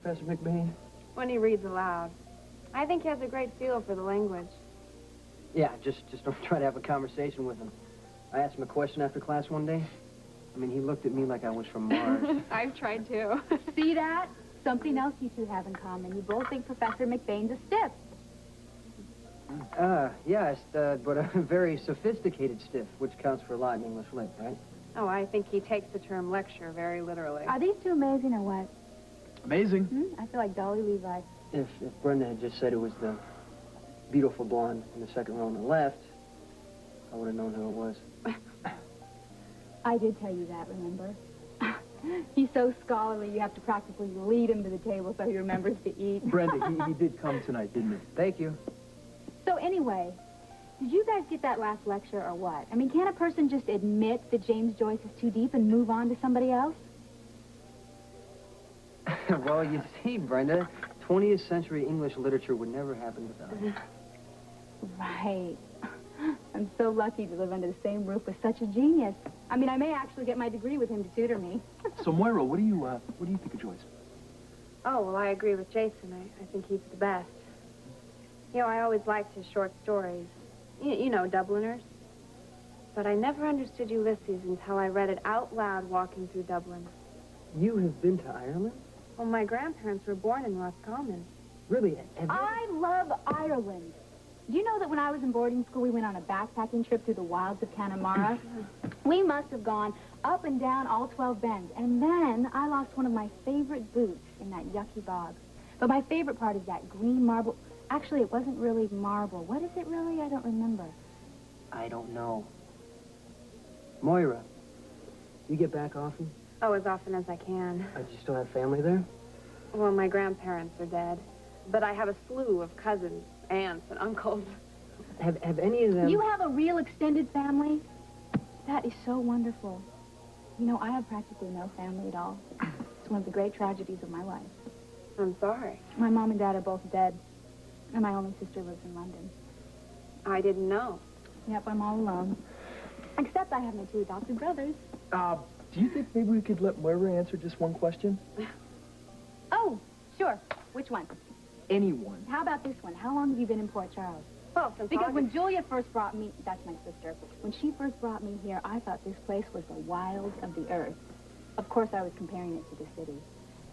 Professor McBain? When he reads aloud. I think he has a great feel for the language. Yeah, just don't try to have a conversation with him. I asked him a question after class one day. I mean, he looked at me like I was from Mars. I've tried too. See that? Something else you two have in common. You both think Professor McBain's a stiff. Yes, but a very sophisticated stiff, which counts for a lot in English lit, right? Oh, I think he takes the term lecture very literally. Are these two amazing or what? Amazing. I feel like Dolly Levi. If Brenda had just said it was the beautiful blonde in the second row on the left, I would have known who it was. I did tell you that, remember? He's so scholarly, you have to practically lead him to the table so he remembers to eat. Brenda, he did come tonight, didn't he? Thank you. So anyway, did you guys get that last lecture or what? I mean, can't a person just admit that James Joyce is too deep and move on to somebody else? Well, you see, Brenda, 20th century English literature would never happen without it. Right. I'm so lucky to live under the same roof with such a genius. I mean, I may actually get my degree with him to tutor me. So, Moira, what do you think of Joyce? Oh, well, I agree with Jason. I think he's the best. You know, I always liked his short stories. You know, Dubliners. But I never understood Ulysses until I read it out loud walking through Dublin. You have been to Ireland? Well, my grandparents were born in Roscommon. Really? I love Ireland. Do you know that when I was in boarding school, we went on a backpacking trip through the wilds of Connemara? We must have gone up and down all 12 bends. And then I lost one of my favorite boots in that yucky bog. But my favorite part is that green marble. Actually, it wasn't really marble. What is it really? I don't remember. I don't know. Moira, do you get back often? Oh, as often as I can. Do you still have family there? Well, my grandparents are dead. But I have a slew of cousins, aunts, and uncles. Have any of them... You have a real extended family? That is so wonderful. You know, I have practically no family at all. It's one of the great tragedies of my life. I'm sorry. My mom and dad are both dead, and my only sister lives in London. I didn't know. Yep, I'm all alone. Except I have my two adopted brothers. Do you think maybe we could let Moira answer just one question? Oh, sure. Which one? Anyone. How about this one? How long have you been in Port Charles? Well, since Because August. when Julia first brought me, that's my sister, when she first brought me here, I thought this place was the wilds of the earth. Of course, I was comparing it to the city.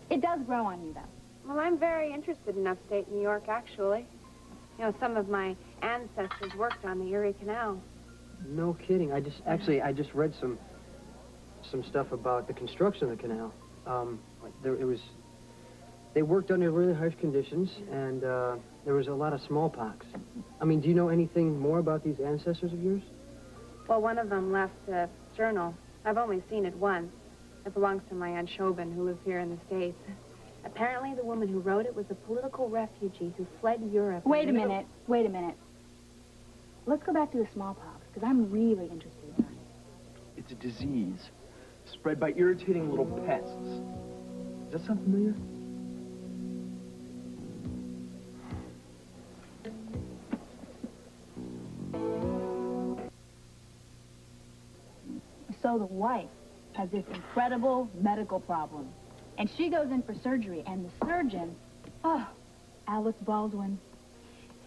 It does grow on you, though. Well, I'm very interested in upstate New York, actually. You know, some of my ancestors worked on the Erie Canal. No kidding. I just read some stuff about the construction of the canal. They worked under really harsh conditions, and there was a lot of smallpox. I mean, do you know anything more about these ancestors of yours? Well, one of them left a journal. I've only seen it once. It belongs to my Aunt Chauvin, who lives here in the States. Apparently, the woman who wrote it was a political refugee who fled Europe. Wait a minute. Let's go back to the smallpox, because I'm really interested in that. It's a disease spread by irritating little pests. Does that sound familiar? So the wife has this incredible medical problem. And she goes in for surgery, and the surgeon, Alex Baldwin,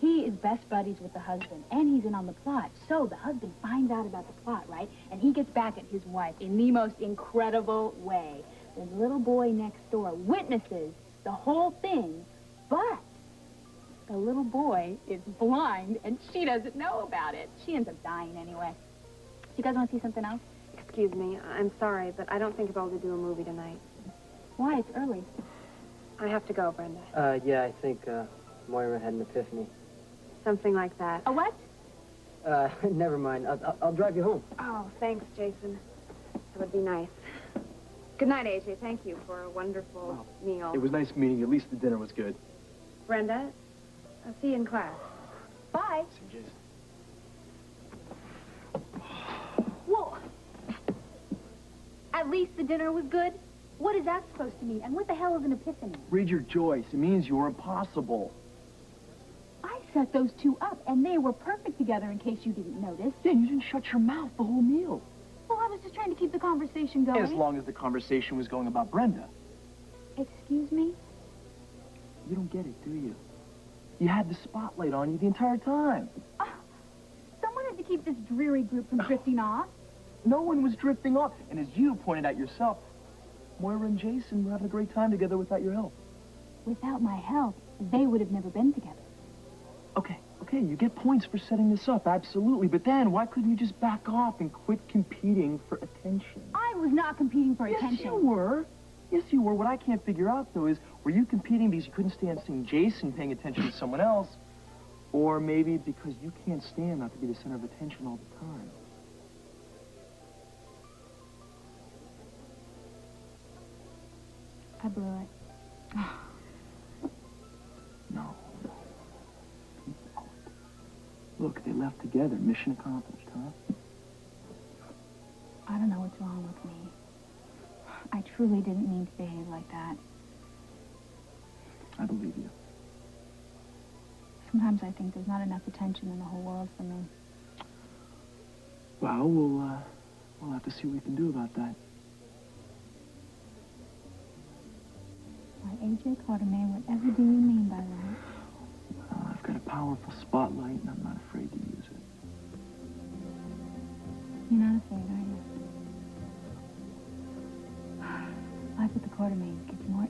he is best buddies with the husband, and he's in on the plot. So the husband finds out about the plot, right? And he gets back at his wife in the most incredible way. The little boy next door witnesses the whole thing, but the little boy is blind, and she doesn't know about it. She ends up dying anyway. Do you guys want to see something else? Excuse me, I'm sorry, but I don't think I'll be able to do a movie tonight. Why? It's early. I have to go, Brenda. Yeah, I think Moira had an epiphany. Something like that. A what? Never mind. I'll drive you home. Oh, thanks, Jason. That would be nice. Good night, AJ. Thank you for a wonderful meal. It was nice meeting you. At least the dinner was good. Brenda, I'll see you in class. Bye. See you, Jason. Whoa. At least the dinner was good? What is that supposed to mean? And what the hell is an epiphany? Read your Joyce. It means you're impossible. I set those two up, and they were perfect together, in case you didn't notice. Yeah, you didn't shut your mouth the whole meal. Well, I was just trying to keep the conversation going. As long as the conversation was going about Brenda. Excuse me? get it, do you? You had the spotlight on you the entire time. Someone had to keep this dreary group from drifting off. No one was drifting off. And as you pointed out yourself, Moira and Jason were having a great time together without your help. Without my help, they would have never been together. Okay, you get points for setting this up, absolutely. But then, why couldn't you just back off and quit competing for attention? I was not competing for attention. Yes, you were. Yes, you were. What I can't figure out, though, is were you competing because you couldn't stand seeing Jason paying attention to someone else? Or maybe because you can't stand not to be the center of attention all the time? I blew it. No. Look, they left together. Mission accomplished, huh? I don't know what's wrong with me. I truly didn't mean to behave like that. I believe you. Sometimes I think there's not enough attention in the whole world for me. Well, we'll have to see what we can do about that. Why, A.J. Quartermain, whatever do you mean by that? Well, I've got a powerful spotlight, and I'm not afraid to use it. You're not afraid, are you? Life with the Quartermains gets more